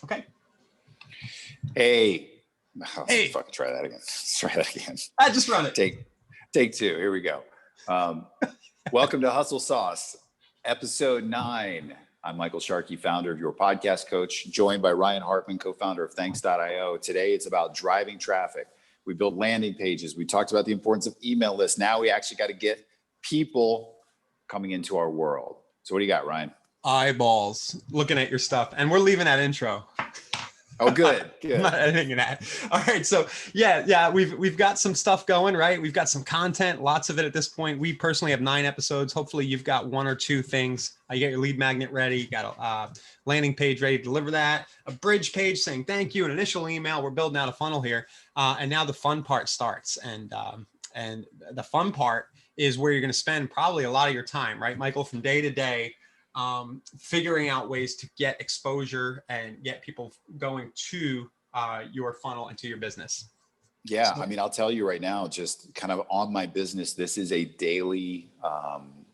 Okay. Hey. Hey. Fucking try that again. Let's try that again. I just run it. Take two. Here we go. Welcome to Hustle Sauce, episode 9. I'm Michael Sharkey, founder of Your Podcast Coach, joined by Ryan Hartman, co-founder of Thanks.io. Today, it's about driving traffic. We built landing pages. We talked about the importance of email lists. Now we actually got to get people coming into our world. So what do you got, Ryan? Eyeballs looking at your stuff. And we're leaving that intro. Oh, good. I'm not editing that. All right. So yeah, we've got some stuff going, right? We've got some content, lots of it at this point. We personally have 9 episodes. Hopefully you've got 1 or 2 things. You got your lead magnet ready. You got a landing page ready to deliver that, a bridge page saying thank you, an initial email. We're building out a funnel here. And now the fun part starts. And the fun part is where you're going to spend probably a lot of your time, right, Michael, from day to day, figuring out ways to get exposure and get people going to your funnel and to your business. Yeah. I mean, I'll tell you right now, just kind of on my business, this is a daily,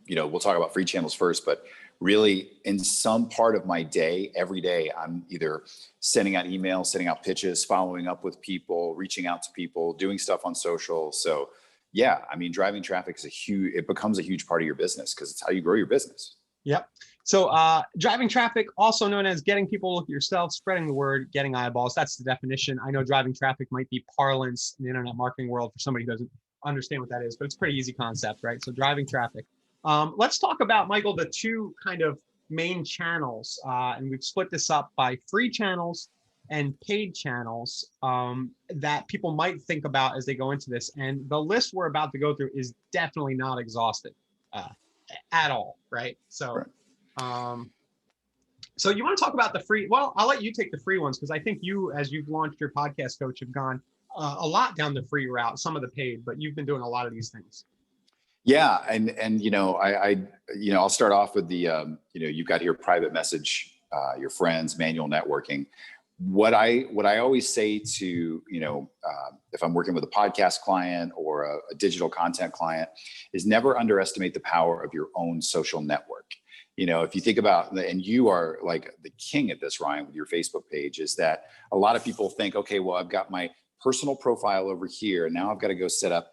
we'll talk about free channels first, but really in some part of my day, every day, I'm either sending out emails, sending out pitches, following up with people, reaching out to people, doing stuff on social. So yeah, I mean, driving traffic is it becomes a huge part of your business because it's how you grow your business. Yep. So driving traffic, also known as getting people to look at yourself, spreading the word, getting eyeballs. That's the definition. I know driving traffic might be parlance in the internet marketing world for somebody who doesn't understand what that is, but it's a pretty easy concept, right? So driving traffic. Let's talk about, Michael, the 2 kind of main channels. And we've split this up by free channels and paid channels that people might think about as they go into this. And the list we're about to go through is definitely not exhaustive at all, right? So. Right. So you want to talk about the free? Well, I'll let you take the free ones because I think you, as you've launched your podcast coach, have gone a lot down the free route, some of the paid, but you've been doing a lot of these things. Yeah, and I'll start off with the you've got here private message, your friends, manual networking. What I always say to if I'm working with a podcast client or a digital content client is never underestimate the power of your own social network. If you think about, and you are like the king at this, Ryan, with your Facebook page, is that a lot of people think, okay, well, I've got my personal profile over here, and now I've got to go set up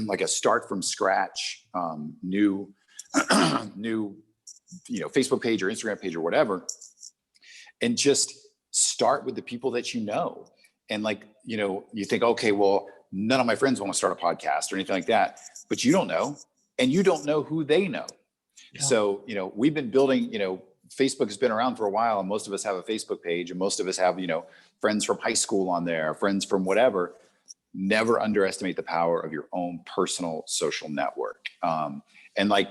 like a start from scratch, new Facebook page or Instagram page or whatever, and just start with the people that you know. And you think, okay, well, none of my friends want to start a podcast or anything like that, but you don't know, and you don't know who they know. Yeah. So, we've been building, Facebook has been around for a while, and most of us have a Facebook page, and most of us have, friends from high school on there, friends from whatever. Never underestimate the power of your own personal social network. And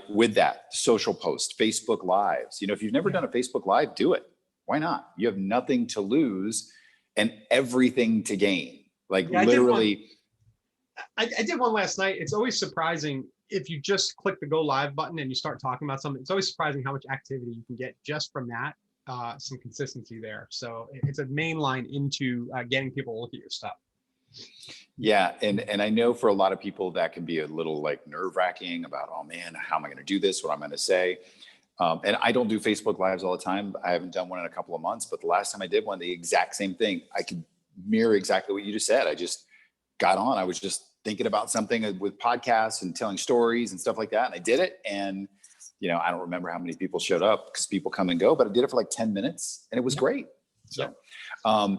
with that, social post, Facebook Lives, if you've never done a Facebook Live, do it. Why not? You have nothing to lose and everything to gain. Literally. I did one last night. It's always surprising if you just click the go live button and you start talking about something. It's always surprising how much activity you can get just from that. Some consistency there. So it's a main line into getting people to look at your stuff. Yeah. And I know for a lot of people that can be a little nerve wracking about, oh man, how am I going to do this? What I'm going to say? And I don't do Facebook Lives all the time. I haven't done one in a couple of months, but the last time I did one, the exact same thing. I could mirror exactly what you just said. I just got on. I was just thinking about something with podcasts and telling stories and stuff like that. And I did it. And, I don't remember how many people showed up because people come and go, but I did it for 10 minutes and it was great. So, and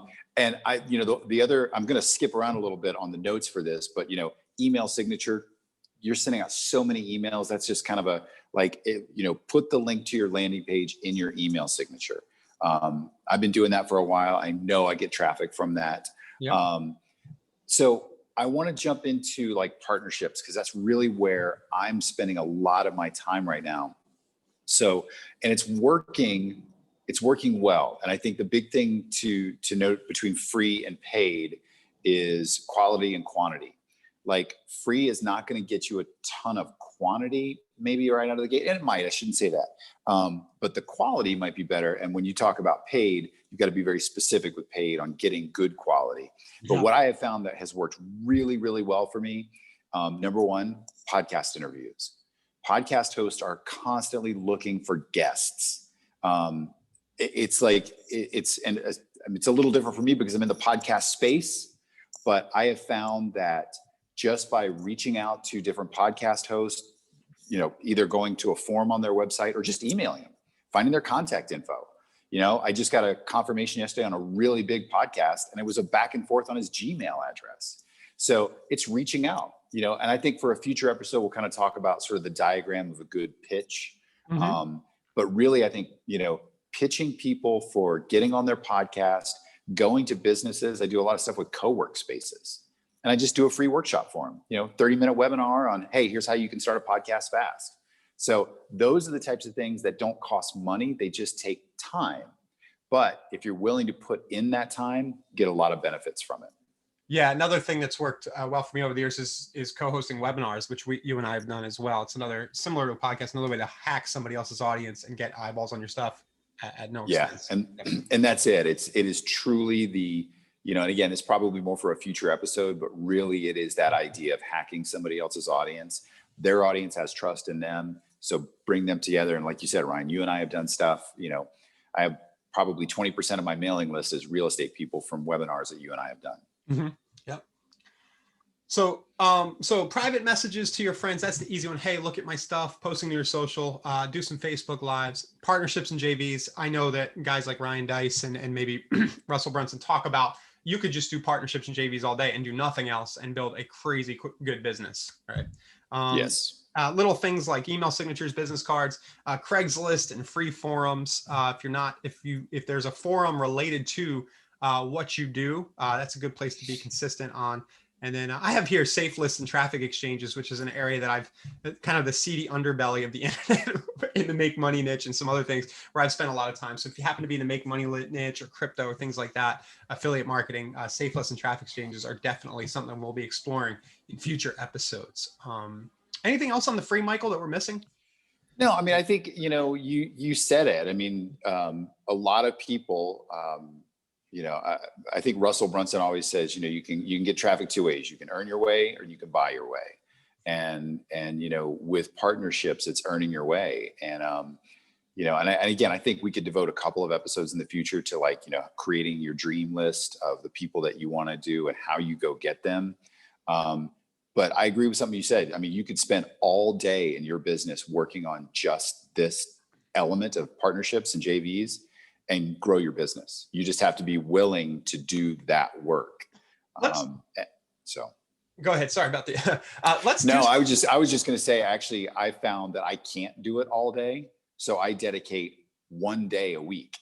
the other, I'm going to skip around a little bit on the notes for this, but, email signature, you're sending out so many emails. That's just kind of put the link to your landing page in your email signature. I've been doing that for a while. I know I get traffic from that. Yep. So I want to jump into partnerships because that's really where I'm spending a lot of my time right now. So, and it's working well. And I think the big thing to note between free and paid is quality and quantity. Free is not going to get you a ton of quantity, maybe right out of the gate. And it might, I shouldn't say that. But the quality might be better. And when you talk about paid, you've got to be very specific with paid on getting good quality. But what I have found that has worked really, really well for me, number one, podcast interviews. Podcast hosts are constantly looking for guests. mean, it's a little different for me because I'm in the podcast space, but I have found that just by reaching out to different podcast hosts, either going to a form on their website or just emailing them, finding their contact info. I just got a confirmation yesterday on a really big podcast, and it was a back and forth on his Gmail address. So it's reaching out, and I think for a future episode, we'll kind of talk about sort of the diagram of a good pitch. Mm-hmm. But really, I think, pitching people for getting on their podcast, going to businesses. I do a lot of stuff with co-work spaces, and I just do a free workshop for them, 30-minute webinar on, hey, here's how you can start a podcast fast. So those are the types of things that don't cost money. They just take time. But if you're willing to put in that time, get a lot of benefits from it. Yeah, another thing that's worked well for me over the years is co-hosting webinars, which you and I have done as well. It's another, similar to a podcast, another way to hack somebody else's audience and get eyeballs on your stuff at no expense. And that's it. It is truly the, and again, it's probably more for a future episode, but really it is that idea of hacking somebody else's audience. Their audience has trust in them. So bring them together. And like you said, Ryan, you and I have done stuff, I have probably 20% of my mailing list is real estate people from webinars that you and I have done. Mm-hmm. Yep. So, so private messages to your friends, that's the easy one. Hey, look at my stuff, posting to your social, do some Facebook lives, partnerships and JVs. I know that guys like Ryan Deiss and maybe Russell Brunson talk about, you could just do partnerships and JVs all day and do nothing else and build a crazy good business. Right. Yes. Little things like email signatures, business cards, Craigslist and free forums. If there's a forum related to what you do, that's a good place to be consistent on. And then I have here safe lists and traffic exchanges, which is an area that I've kind of the seedy underbelly of the internet in the make money niche and some other things where I've spent a lot of time. So if you happen to be in the make money niche or crypto or things like that, affiliate marketing, safe lists and traffic exchanges are definitely something we'll be exploring in future episodes. Anything else on the free, Michael, that we're missing? No, I mean, I think, you said it. I mean, a lot of people, I think Russell Brunson always says, you can get traffic two ways. You can earn your way or you can buy your way. And with partnerships, it's earning your way. And, and again, I think we could devote a couple of episodes in the future to creating your dream list of the people that you want to do and how you go get them. But I agree with something you said. I mean, you could spend all day in your business working on just this element of partnerships and JVs and grow your business. You just have to be willing to do that work. So go ahead. Sorry about the, I was just going to say, actually, I found that I can't do it all day. So I dedicate one day a week.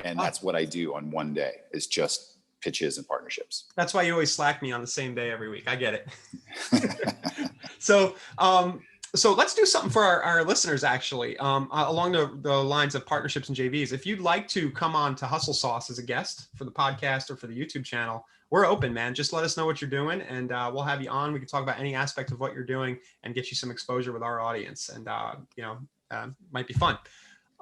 And that's what I do on one day is just pitches and partnerships. That's why you always slack me on the same day every week. I get it. So let's do something for our listeners, actually, along the lines of partnerships and JVs. If you'd like to come on to Hustle Sauce as a guest for the podcast or for the YouTube channel, we're open, man. Just let us know what you're doing and we'll have you on. We can talk about any aspect of what you're doing and get you some exposure with our audience. And, might be fun.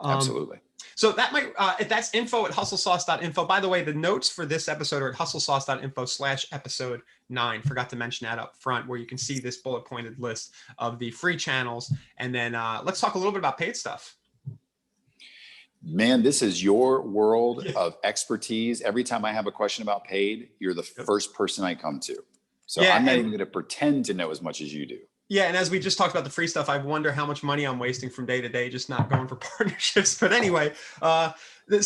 Absolutely. So that might, that's info@hustlesauce.info. By the way, the notes for this episode are at hustlesauce.info/episode 9. Forgot to mention that up front where you can see this bullet pointed list of the free channels. And then let's talk a little bit about paid stuff. Man, this is your world of expertise. Every time I have a question about paid, you're the first person I come to. So I'm not even going to pretend to know as much as you do. Yeah. And as we just talked about the free stuff, I wonder how much money I'm wasting from day to day, just not going for partnerships. But anyway, so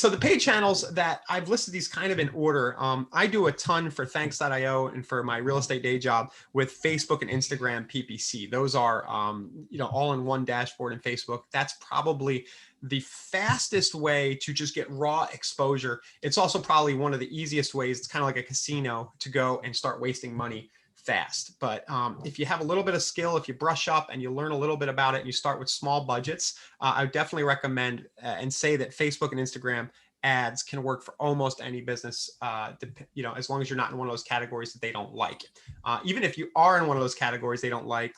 the paid channels that I've listed these kind of in order. I do a ton for Thanks.io and for my real estate day job with Facebook and Instagram PPC. Those are, all in one dashboard in Facebook. That's probably the fastest way to just get raw exposure. It's also probably one of the easiest ways. It's kind of like a casino to go and start wasting money fast. But if you have a little bit of skill, if you brush up and you learn a little bit about it and you start with small budgets, I would definitely recommend and say that Facebook and Instagram ads can work for almost any business, as long as you're not in one of those categories that they don't like. Even if you are in one of those categories they don't like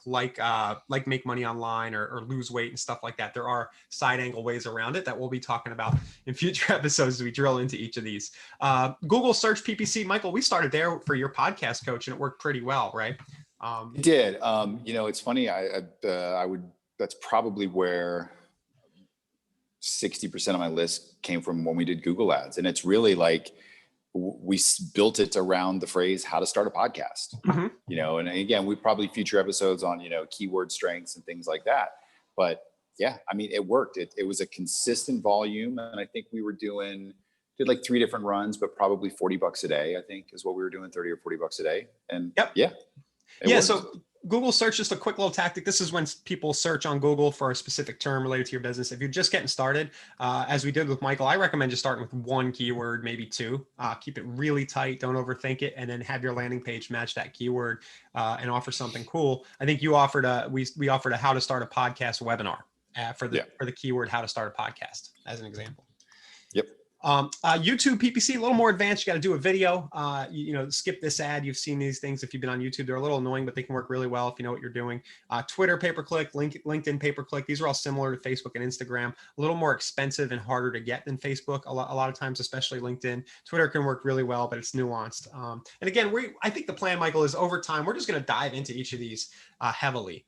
make money online or lose weight and stuff like that, there are side angle ways around it that we'll be talking about in future episodes as we drill into each of these. Google search PPC. Michael, we started there for your podcast coach and it worked pretty well, right? It did. It's funny. That's probably where 60% of my list came from when we did Google ads. And it's really like, built it around the phrase how to start a podcast. Mhm. You know, and again, we probably future episodes on, you know, keyword strengths and things like that. But yeah, I mean, it worked. It was a consistent volume. And I think we were did like 3 different runs, but probably $40 a day, I think is what we were doing, 30 or $40 a day. And Yep. yeah. Yeah. Worked. So Google search, just a quick little tactic. This is when people search on Google for a specific term related to your business. If you're just getting started, as we did with Michael, I recommend just starting with 1 keyword, maybe 2. Keep it really tight. Don't overthink it. And then have your landing page match that keyword and offer something cool. I think you offered we offered a how to start a podcast webinar for the keyword how to start a podcast as an example. Yep. YouTube PPC, a little more advanced. You got to do a video, skip this ad. You've seen these things. If you've been on YouTube, they're a little annoying, but they can work really well if you know what you're doing. Twitter pay-per-click, LinkedIn pay-per-click. These are all similar to Facebook and Instagram, a little more expensive and harder to get than Facebook. A lot of times, especially LinkedIn. Twitter can work really well, but it's nuanced. And again, I think the plan, Michael, is over time, we're just going to dive into each of these heavily.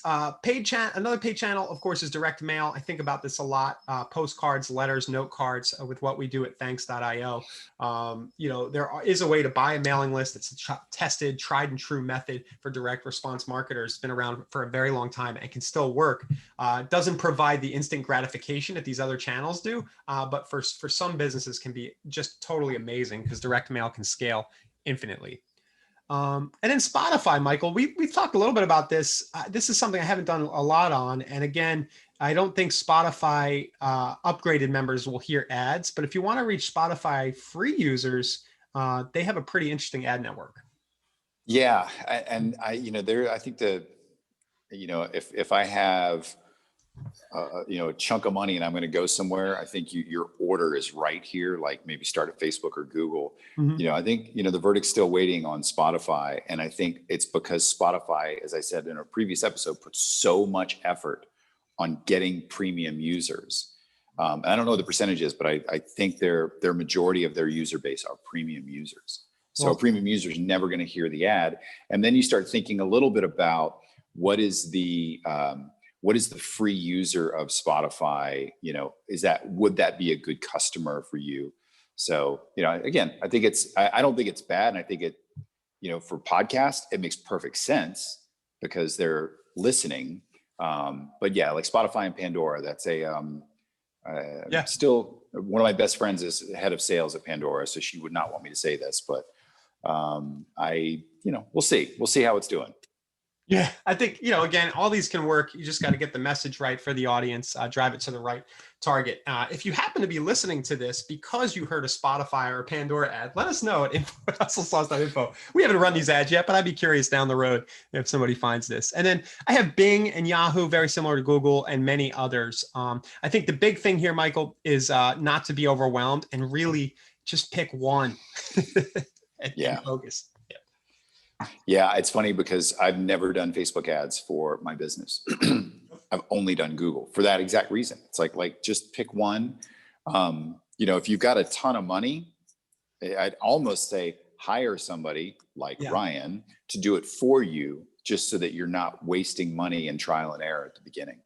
Another paid channel, of course, is direct mail. I think about this a lot. Postcards, letters, note cards with what we do at thanks.io. There is a way to buy a mailing list. It's a tested, tried and true method for direct response marketers. It's been around for a very long time and can still work. Doesn't provide the instant gratification that these other channels do, but for some businesses can be just totally amazing because direct mail can scale infinitely. And then Spotify, Michael, we've talked a little bit about this. This is something I haven't done a lot on. And again, I don't think Spotify upgraded members will hear ads, but if you want to reach Spotify free users, they have a pretty interesting ad network. Yeah. And I think if I have, a chunk of money and I'm going to go somewhere, I think your order is right here, like maybe start at Facebook or Google. Mm-hmm. I think, the verdict's still waiting on Spotify. And I think it's because Spotify, as I said in a previous episode, puts so much effort on getting premium users. I don't know what the percentages, but I think their majority of their user base are premium users. So a premium user is never going to hear the ad. And then you start thinking a little bit about what is the free user of Spotify? Would that be a good customer for you? So, again, I think I don't think it's bad. And I think for podcasts, it makes perfect sense because they're listening. But yeah, like Spotify and Pandora, that's still one of my best friends is head of sales at Pandora. So she would not want me to say this, but we'll see how it's doing. Yeah, I think, again, all these can work. You just got to get the message right for the audience, drive it to the right target. If you happen to be listening to this because you heard a Spotify or a Pandora ad, let us know at info@hustlesauce.info. We haven't run these ads yet, but I'd be curious down the road if somebody finds this. And then I have Bing and Yahoo, very similar to Google and many others. I think the big thing here, Michael, is not to be overwhelmed and really just pick one and focus. Yeah, it's funny because I've never done Facebook ads for my business. I've only done Google for that exact reason. It's like just pick one. If you've got a ton of money, I'd almost say hire somebody like Ryan to do it for you, just so that you're not wasting money and trial and error at the beginning.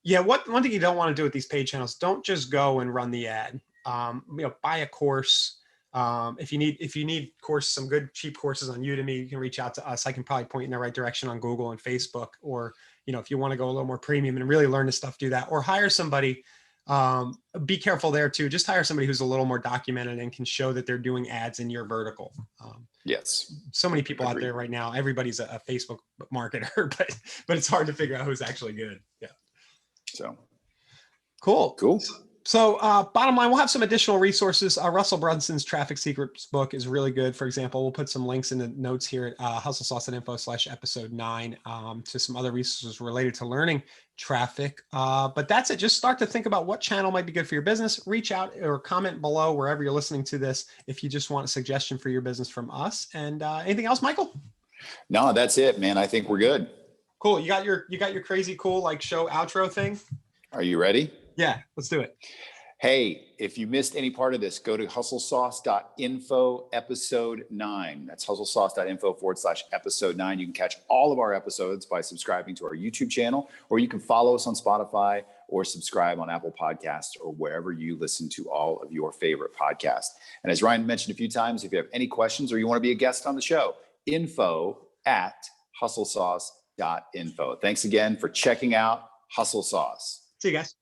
Yeah, one thing you don't want to do with these paid channels, don't just go and run the ad. Buy a course. If you need some good cheap courses on Udemy, you can reach out to us. I can probably point you in the right direction on Google and Facebook, or, if you want to go a little more premium and really learn this stuff, do that, or hire somebody. Be careful there too. Just hire somebody who's a little more documented and can show that they're doing ads in your vertical. Yes. So many people out there right now, everybody's a Facebook marketer, but it's hard to figure out who's actually good. Yeah. So cool. So bottom line, we'll have some additional resources. Russell Brunson's Traffic Secrets book is really good. For example, we'll put some links in the notes here at hustlesauce.info/episode 9 to some other resources related to learning traffic. But that's it. Just start to think about what channel might be good for your business. Reach out or comment below wherever you're listening to this if you just want a suggestion for your business from us. And anything else, Michael? No, that's it, man. I think we're good. Cool. You got your crazy cool show outro thing? Are you ready? Yeah, let's do it. Hey, if you missed any part of this, go to hustlesauce.info episode 9. That's hustlesauce.info/episode 9. You can catch all of our episodes by subscribing to our YouTube channel, or you can follow us on Spotify or subscribe on Apple Podcasts or wherever you listen to all of your favorite podcasts. And as Ryan mentioned a few times, if you have any questions or you want to be a guest on the show, info@hustlesauce.info. Thanks again for checking out Hustle Sauce. See you guys.